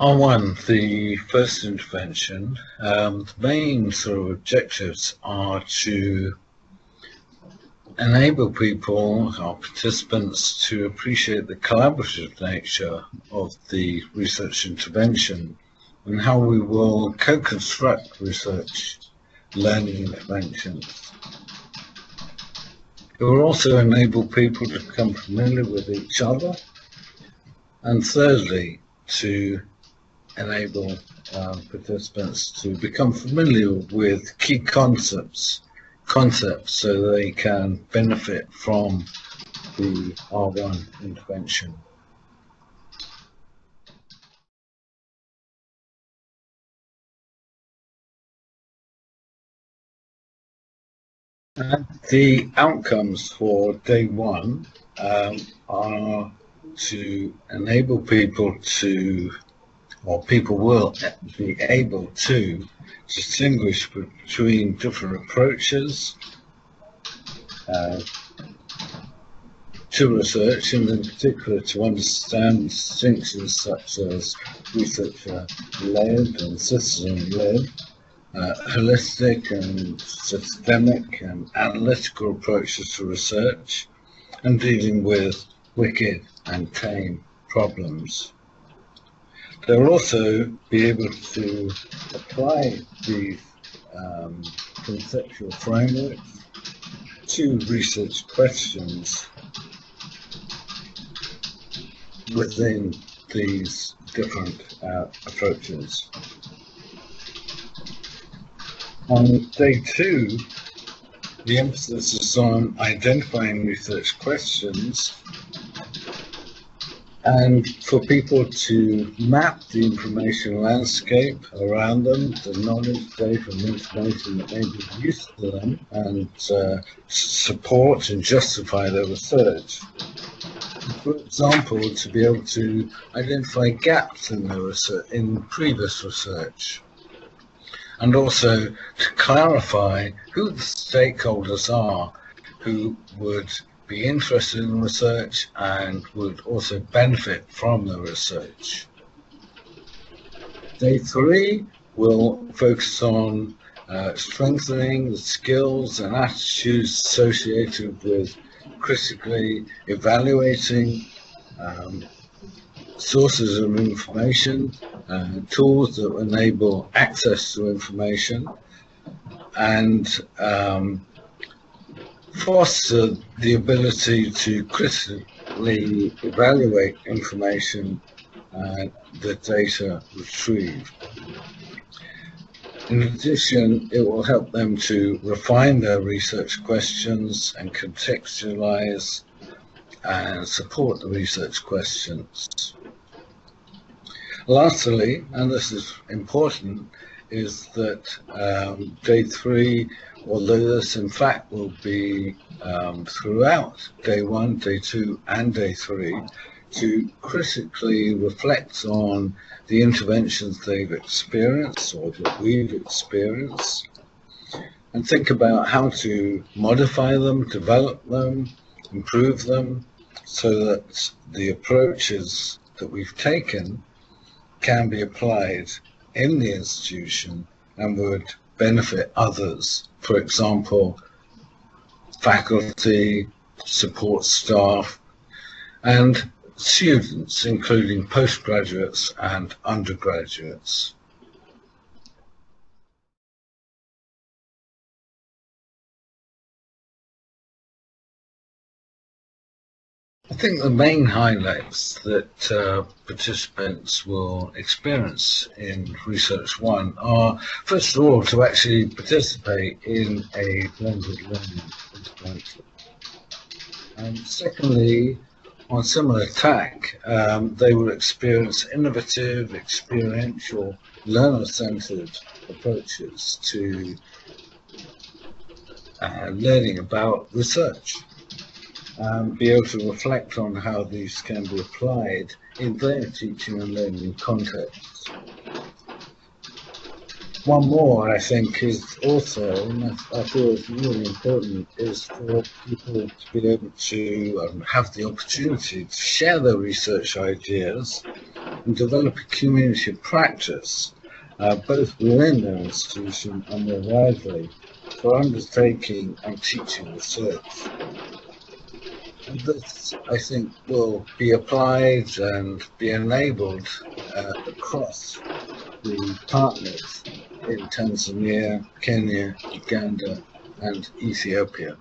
On the first intervention, the main sort of objectives are to enable people, our participants, to appreciate the collaborative nature of the research intervention and how we will co-construct research learning interventions. It will also enable people to become familiar with each other, and thirdly, to enable participants to become familiar with key concepts so they can benefit from the R1 intervention. And the outcomes for day one are to enable people to, or people will be able to distinguish between different approaches to research, and in particular to understand distinctions such as researcher-led and citizen-led, holistic and systemic and analytical approaches to research, and dealing with wicked and tame problems. They'll also be able to apply these conceptual frameworks to research questions within these different approaches. On day two, the emphasis is on identifying research questions and for people to map the information landscape around them, the knowledge, data and information that may be useful to them, and support and justify their research. For example, to be able to identify gaps in their research, in previous research, and also to clarify who the stakeholders are who would be interested in research and would also benefit from the research. Day three will focus on strengthening the skills and attitudes associated with critically evaluating sources of information, tools that enable access to information, and foster the ability to critically evaluate information and the data retrieved. In addition, it will help them to refine their research questions and contextualize and support the research questions. Lastly, and this is important, is that day three, although this in fact will be throughout day one, day two and day three, to critically reflect on the interventions they've experienced or that we've experienced, and think about how to modify them, develop them, improve them, so that the approaches that we've taken can be applied in the institution and would benefit others. For example, faculty, support staff, and students, including postgraduates and undergraduates. I think the main highlights that participants will experience in Research 1 are, first of all, to actually participate in a blended learning intervention. And secondly, on similar tack, they will experience innovative, experiential, learner-centered approaches to learning about research. Be able to reflect on how these can be applied in their teaching and learning contexts. One more, I think, is also, and I feel is really important, is for people to be able to have the opportunity to share their research ideas and develop a community of practice, both within their institution and more widely, for undertaking and teaching research. And this, I think, will be applied and be enabled across the partners in Tanzania, Kenya, Uganda, and Ethiopia.